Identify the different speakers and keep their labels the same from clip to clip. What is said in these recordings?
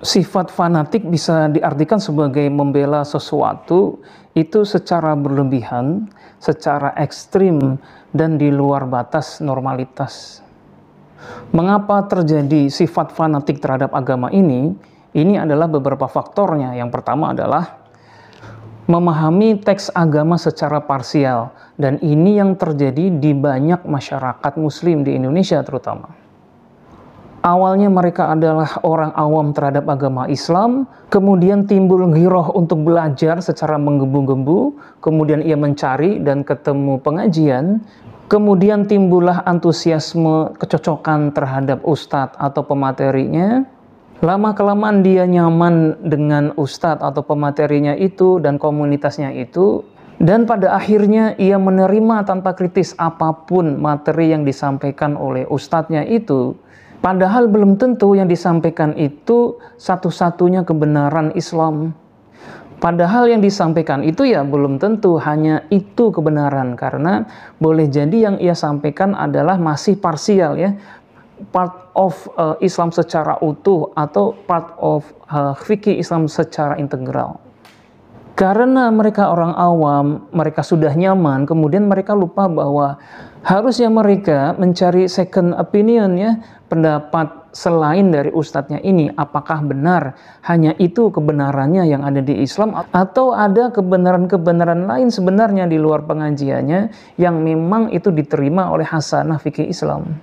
Speaker 1: Sifat fanatik bisa diartikan sebagai membela sesuatu itu secara berlebihan, secara ekstrim, dan di luar batas normalitas. Mengapa terjadi sifat fanatik terhadap agama ini? Ini adalah beberapa faktornya. Yang pertama adalah memahami teks agama secara parsial, dan ini yang terjadi di banyak masyarakat muslim di Indonesia terutama. Awalnya mereka adalah orang awam terhadap agama Islam, kemudian timbul ghiroh untuk belajar secara menggebu-gebu, kemudian ia mencari dan ketemu pengajian, kemudian timbullah antusiasme kecocokan terhadap ustadz atau pematerinya. Lama-kelamaan dia nyaman dengan ustadz atau pematerinya itu dan komunitasnya itu, dan pada akhirnya ia menerima tanpa kritis apapun materi yang disampaikan oleh ustadznya itu. Padahal belum tentu yang disampaikan itu satu-satunya kebenaran Islam. Padahal yang disampaikan itu ya belum tentu hanya itu kebenaran, karena boleh jadi yang ia sampaikan adalah masih parsial ya, part of Islam secara utuh atau part of fikih Islam secara integral. Karena mereka orang awam, mereka sudah nyaman, kemudian mereka lupa bahwa harusnya mereka mencari second opinion ya, pendapat selain dari ustadznya ini. Apakah benar hanya itu kebenarannya yang ada di Islam, atau ada kebenaran-kebenaran lain sebenarnya di luar pengajiannya yang memang itu diterima oleh hasanah fikih Islam.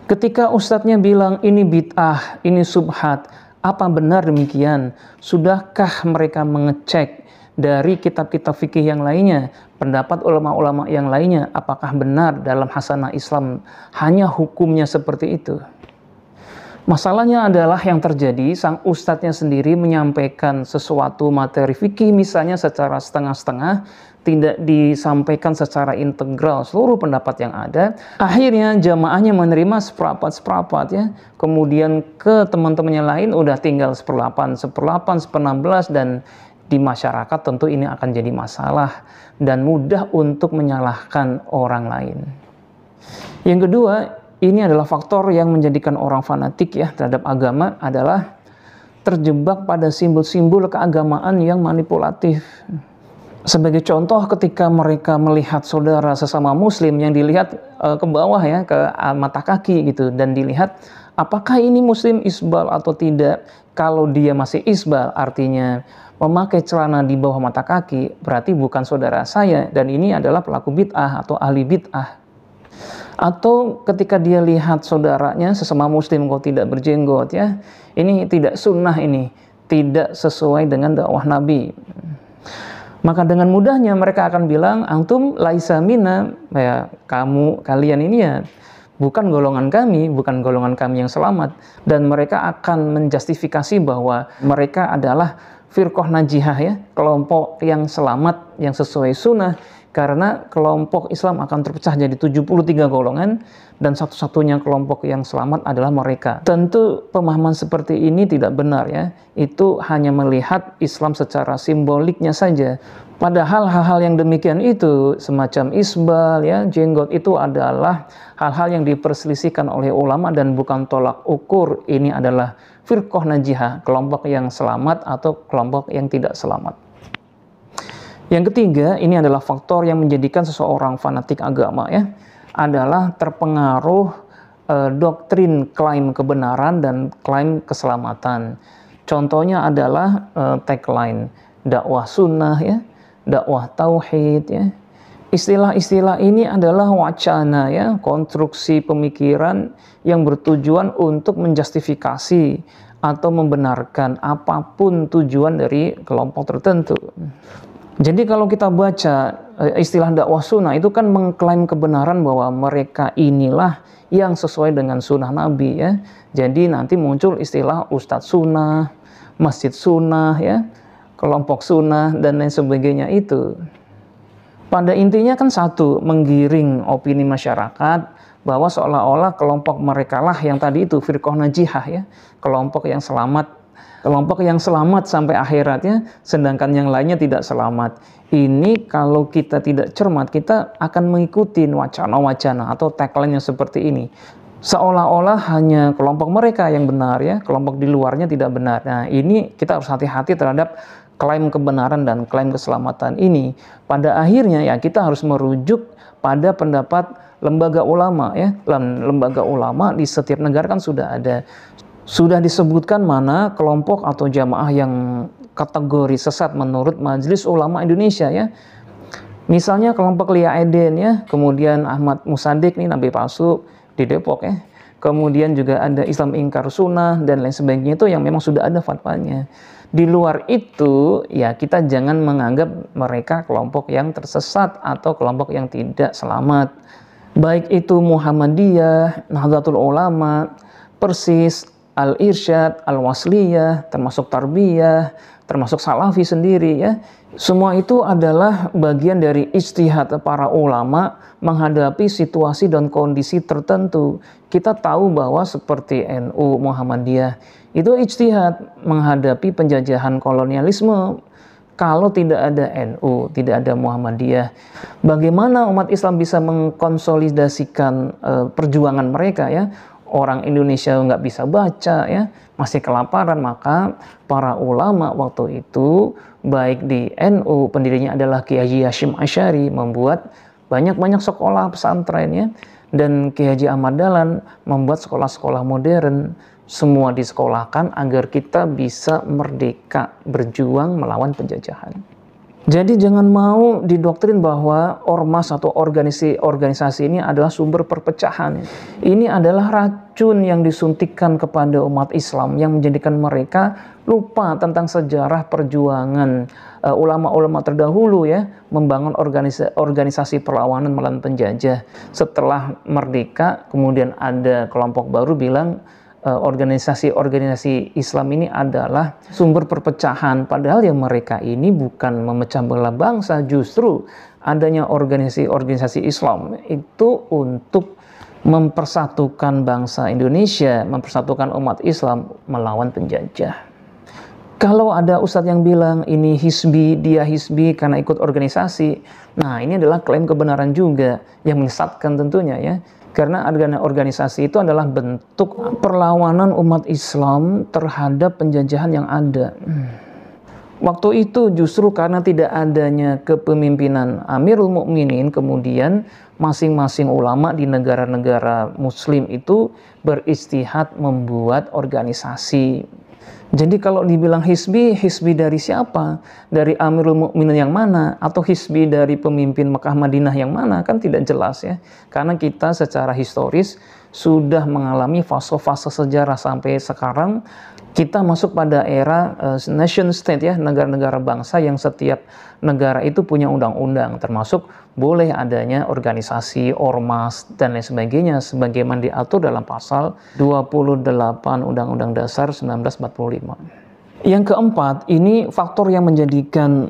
Speaker 1: Ketika ustadznya bilang ini bid'ah, ini subhat, apa benar demikian? Sudahkah mereka mengecek dari kitab-kitab fikih yang lainnya, pendapat ulama-ulama yang lainnya, apakah benar dalam hasanah Islam hanya hukumnya seperti itu? Masalahnya adalah yang terjadi, sang ustadznya sendiri menyampaikan sesuatu materi fikih misalnya secara setengah-setengah, tidak disampaikan secara integral seluruh pendapat yang ada. Akhirnya jamaahnya menerima seperapat-seperapat ya. Kemudian ke teman-temannya lain udah tinggal seperlapan, 1/16, dan di masyarakat tentu ini akan jadi masalah dan mudah untuk menyalahkan orang lain. Yang kedua, ini adalah faktor yang menjadikan orang fanatik ya terhadap agama adalah terjebak pada simbol-simbol keagamaan yang manipulatif. Sebagai contoh, ketika mereka melihat saudara sesama muslim yang dilihat ke bawah ya, ke mata kaki gitu, dan dilihat apakah ini muslim isbal atau tidak. Kalau dia masih isbal, artinya memakai celana di bawah mata kaki, berarti bukan saudara saya, dan ini adalah pelaku bid'ah atau ahli bid'ah. Atau ketika dia lihat saudaranya sesama muslim kok tidak berjenggot ya, ini tidak sunnah, ini tidak sesuai dengan dakwah Nabi. Maka dengan mudahnya mereka akan bilang, antum laisa minna, ya kalian ini ya bukan golongan kami yang selamat. Dan mereka akan menjustifikasi bahwa mereka adalah firqah najihah ya, kelompok yang selamat, yang sesuai sunnah. Karena kelompok Islam akan terpecah jadi 73 golongan, dan satu-satunya kelompok yang selamat adalah mereka. Tentu pemahaman seperti ini tidak benar ya. Itu hanya melihat Islam secara simboliknya saja. Padahal hal-hal yang demikian itu, semacam isbal ya, jenggot, itu adalah hal-hal yang diperselisihkan oleh ulama dan bukan tolak ukur. Ini adalah firqah najihah, kelompok yang selamat atau kelompok yang tidak selamat. Yang ketiga, ini adalah faktor yang menjadikan seseorang fanatik agama ya, adalah terpengaruh doktrin klaim kebenaran dan klaim keselamatan. Contohnya adalah tagline dakwah sunnah ya, dakwah tauhid ya. Istilah-istilah ini adalah wacana ya, konstruksi pemikiran yang bertujuan untuk menjustifikasi atau membenarkan apapun tujuan dari kelompok tertentu. Jadi kalau kita baca istilah dakwah sunnah itu kan mengklaim kebenaran bahwa mereka inilah yang sesuai dengan sunnah Nabi ya. Jadi nanti muncul istilah ustadz sunnah, masjid sunnah ya, kelompok sunnah dan lain sebagainya itu. Pada intinya kan satu, menggiring opini masyarakat bahwa seolah-olah kelompok mereka lah yang tadi itu firqah najihah ya, kelompok yang selamat sampai akhiratnya, sedangkan yang lainnya tidak selamat. Ini kalau kita tidak cermat, kita akan mengikuti wacana-wacana atau tagline yang seperti ini. Seolah-olah hanya kelompok mereka yang benar ya, kelompok di luarnya tidak benar. Nah, ini kita harus hati-hati terhadap klaim kebenaran dan klaim keselamatan ini. Pada akhirnya ya kita harus merujuk pada pendapat lembaga ulama ya. Lembaga ulama di setiap negara kan sudah ada. Sudah disebutkan mana kelompok atau jamaah yang kategori sesat menurut Majelis Ulama Indonesia ya. Misalnya kelompok Lia Eden ya, kemudian Ahmad Musadik nih nabi palsu di Depok ya. Kemudian juga ada Islam Ingkar Sunnah dan lain sebagainya itu yang memang sudah ada fatwanya. Di luar itu ya kita jangan menganggap mereka kelompok yang tersesat atau kelompok yang tidak selamat. Baik itu Muhammadiyah, Nahdlatul Ulama, Persis, Al-Irsyad, Al-Wasliyah, termasuk Tarbiyah, termasuk Salafi sendiri ya. Semua itu adalah bagian dari ijtihad para ulama menghadapi situasi dan kondisi tertentu. Kita tahu bahwa seperti NU, Muhammadiyah, itu ijtihad menghadapi penjajahan kolonialisme. Kalau tidak ada NU, tidak ada Muhammadiyah, bagaimana umat Islam bisa mengkonsolidasikan perjuangan mereka ya? Orang Indonesia nggak bisa baca ya, masih kelaparan, maka para ulama waktu itu baik di NU pendirinya adalah Kiai Haji Hashim Asy'ari membuat banyak-banyak sekolah pesantren ya, dan Kiai Haji Ahmad Dahlan membuat sekolah-sekolah modern. Semua disekolahkan agar kita bisa merdeka berjuang melawan penjajahan. Jadi jangan mau didoktrin bahwa ormas atau organisasi ini adalah sumber perpecahan. Ini adalah racun yang disuntikkan kepada umat Islam yang menjadikan mereka lupa tentang sejarah perjuangan ulama-ulama terdahulu ya, membangun organisasi perlawanan melawan penjajah. Setelah merdeka kemudian ada kelompok baru bilang organisasi Islam ini adalah sumber perpecahan, padahal yang mereka ini bukan memecah belah bangsa, justru adanya organisasi Islam itu untuk mempersatukan bangsa Indonesia, mempersatukan umat Islam melawan penjajah. Kalau ada ustadz yang bilang ini hizbi, dia hizbi karena ikut organisasi, nah ini adalah klaim kebenaran juga yang menyesatkan tentunya ya. Karena organisasi itu adalah bentuk perlawanan umat Islam terhadap penjajahan yang ada. Waktu itu justru karena tidak adanya kepemimpinan Amirul Mukminin, kemudian masing-masing ulama di negara-negara Muslim itu beristihad membuat organisasi. Jadi kalau dibilang hizbi dari siapa? Dari Amirul Mukminin yang mana? Atau hizbi dari pemimpin Mekah Madinah yang mana? Kan tidak jelas ya. Karena kita secara historis sudah mengalami fase-fase sejarah sampai sekarang. Kita masuk pada era nation state ya, negara-negara bangsa yang setiap negara itu punya undang-undang, termasuk boleh adanya organisasi, ormas, dan lain sebagainya, sebagaimana diatur dalam pasal 28 Undang-Undang Dasar 1945. Yang keempat, ini faktor yang menjadikan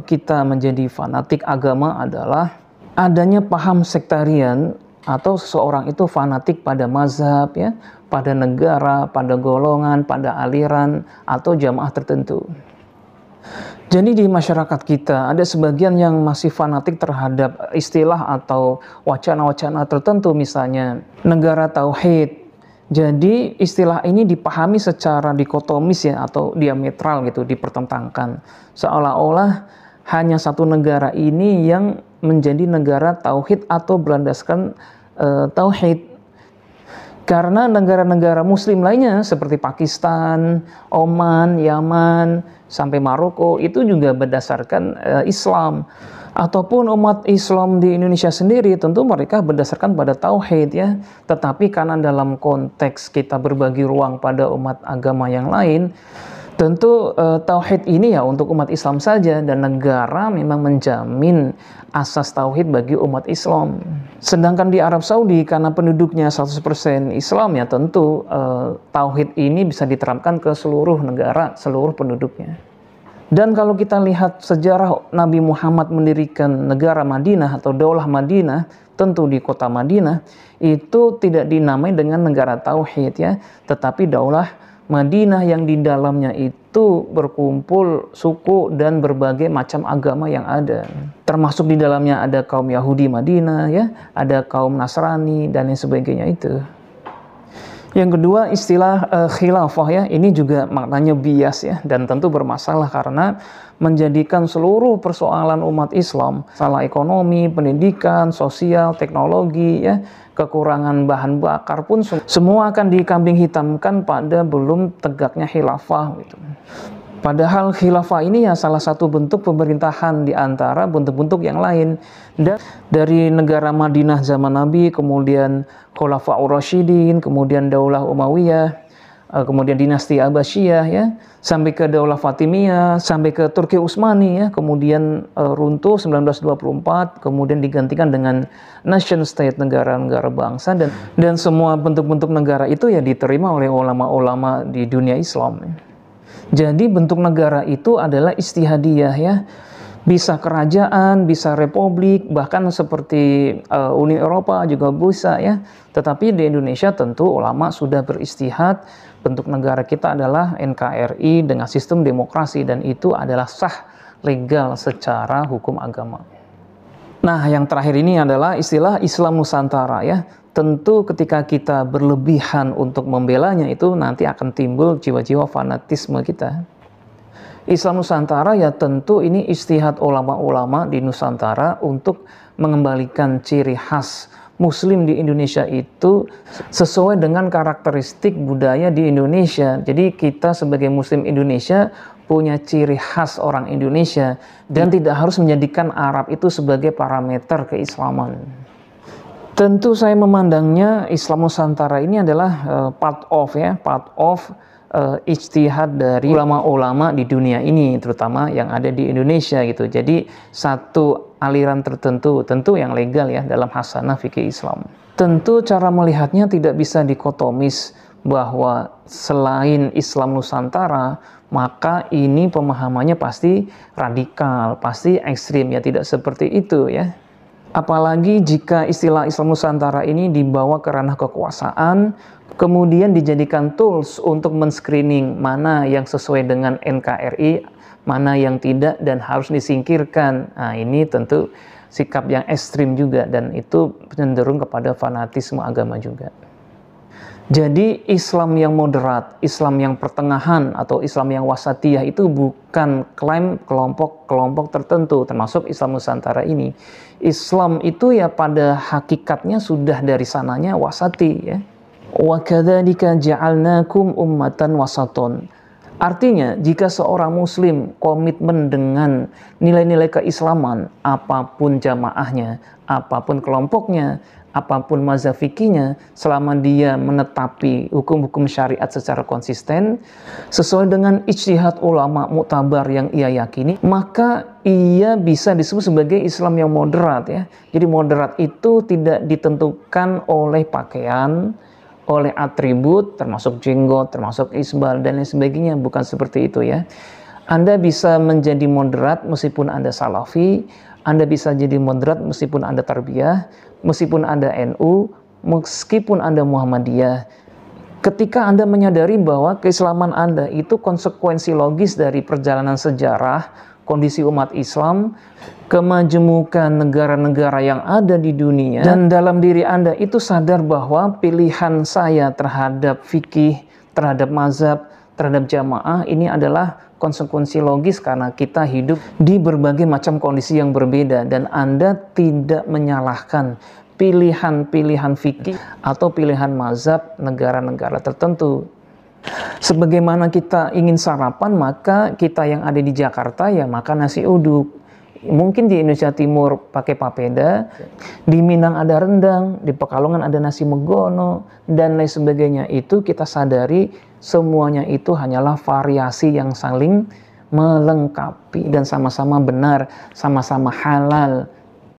Speaker 1: kita menjadi fanatik agama adalah adanya paham sektarian atau seseorang itu fanatik pada mazhab ya, pada negara, pada golongan, pada aliran atau jamaah tertentu. Jadi di masyarakat kita ada sebagian yang masih fanatik terhadap istilah atau wacana-wacana tertentu, misalnya negara tauhid. Jadi istilah ini dipahami secara dikotomis ya, atau diametral gitu, dipertentangkan. Seolah-olah hanya satu negara ini yang menjadi negara tauhid atau berlandaskan tauhid. Karena negara-negara muslim lainnya seperti Pakistan, Oman, Yaman, sampai Maroko itu juga berdasarkan Islam. Ataupun umat Islam di Indonesia sendiri tentu mereka berdasarkan pada tauhid ya. Tetapi karena dalam konteks kita berbagi ruang pada umat agama yang lain, tentu tauhid ini ya untuk umat Islam saja, dan negara memang menjamin asas tauhid bagi umat Islam. Sedangkan di Arab Saudi karena penduduknya 100% Islam ya, tentu tauhid ini bisa diterapkan ke seluruh negara, seluruh penduduknya. Dan kalau kita lihat sejarah Nabi Muhammad mendirikan negara Madinah atau Daulah Madinah, tentu di kota Madinah itu tidak dinamai dengan negara tauhid ya, tetapi Daulah Madinah yang di dalamnya itu berkumpul suku dan berbagai macam agama yang ada. Termasuk di dalamnya ada kaum Yahudi Madinah ya, ada kaum Nasrani dan lain sebagainya itu. Yang kedua, istilah khilafah ya, ini juga maknanya bias ya, dan tentu bermasalah karena menjadikan seluruh persoalan umat Islam, salah ekonomi, pendidikan, sosial, teknologi ya, kekurangan bahan bakar pun semua akan dikambing hitamkan pada belum tegaknya khilafah gitu. Padahal khilafah ini ya salah satu bentuk pemerintahan di antara bentuk-bentuk yang lain. Dan dari negara Madinah zaman Nabi, kemudian Khulafaur Rasyidin, kemudian Daulah Umayyah, kemudian dinasti Abbasiyah ya, sampai ke Daulah Fatimiyah, sampai ke Turki Utsmani ya, kemudian runtuh 1924, kemudian digantikan dengan nation state, negara-negara bangsa, dan semua bentuk-bentuk negara itu ya diterima oleh ulama-ulama di dunia Islam ya. Jadi bentuk negara itu adalah istihadiyah ya, bisa kerajaan, bisa republik, bahkan seperti Uni Eropa juga bisa ya. Tetapi di Indonesia tentu ulama sudah beristihad, bentuk negara kita adalah NKRI dengan sistem demokrasi dan itu adalah sah legal secara hukum agama. Nah, yang terakhir ini adalah istilah Islam Nusantara ya. Tentu ketika kita berlebihan untuk membelanya itu nanti akan timbul jiwa-jiwa fanatisme kita. Islam Nusantara ya tentu ini istihad ulama-ulama di Nusantara untuk mengembalikan ciri khas Muslim di Indonesia itu sesuai dengan karakteristik budaya di Indonesia. Jadi kita sebagai Muslim Indonesia punya ciri khas orang Indonesia dan tidak harus menjadikan Arab itu sebagai parameter keislaman. Tentu saya memandangnya Islam Nusantara ini adalah part of ijtihad dari ulama-ulama di dunia ini, terutama yang ada di Indonesia gitu. Jadi satu aliran tertentu, tentu yang legal ya dalam hasanah fikih Islam. Tentu cara melihatnya tidak bisa dikotomis bahwa selain Islam Nusantara, maka ini pemahamannya pasti radikal, pasti ekstrim ya, tidak seperti itu ya. Apalagi jika istilah Islam Nusantara ini dibawa ke ranah kekuasaan, kemudian dijadikan tools untuk men-screening mana yang sesuai dengan NKRI, mana yang tidak dan harus disingkirkan. Nah, ini tentu sikap yang ekstrim juga dan itu cenderung kepada fanatisme agama juga. Jadi Islam yang moderat, Islam yang pertengahan atau Islam yang wasatiyah itu bukan klaim kelompok-kelompok tertentu termasuk Islam Nusantara ini. Islam itu ya pada hakikatnya sudah dari sananya wasati ya. Wa kadzalika ja'alnakum ummatan wasaton. Artinya jika seorang muslim komitmen dengan nilai-nilai keislaman, apapun jamaahnya, apapun kelompoknya, apapun mazhab fikihnya, selama dia menetapi hukum-hukum syariat secara konsisten sesuai dengan ijtihad ulama muktabar yang ia yakini, maka ia bisa disebut sebagai Islam yang moderat ya. Jadi moderat itu tidak ditentukan oleh pakaian, oleh atribut termasuk jenggot, termasuk isbal dan lain sebagainya, bukan seperti itu ya. Anda bisa menjadi moderat meskipun Anda salafi, Anda bisa jadi moderat meskipun Anda tarbiyah, meskipun Anda NU, meskipun Anda Muhammadiyah. Ketika Anda menyadari bahwa keislaman Anda itu konsekuensi logis dari perjalanan sejarah, kondisi umat Islam, kemajemukan negara-negara yang ada di dunia, dan dalam diri Anda itu sadar bahwa pilihan saya terhadap fikih, terhadap mazhab, terhadap jamaah ini adalah konsekuensi logis karena kita hidup di berbagai macam kondisi yang berbeda dan Anda tidak menyalahkan pilihan-pilihan fikih atau pilihan mazhab negara-negara tertentu. Sebagaimana kita ingin sarapan, maka kita yang ada di Jakarta ya makan nasi uduk. Mungkin di Indonesia Timur pakai papeda, di Minang ada rendang, di Pekalongan ada nasi megono, dan lain sebagainya. Itu kita sadari semuanya itu hanyalah variasi yang saling melengkapi dan sama-sama benar, sama-sama halal.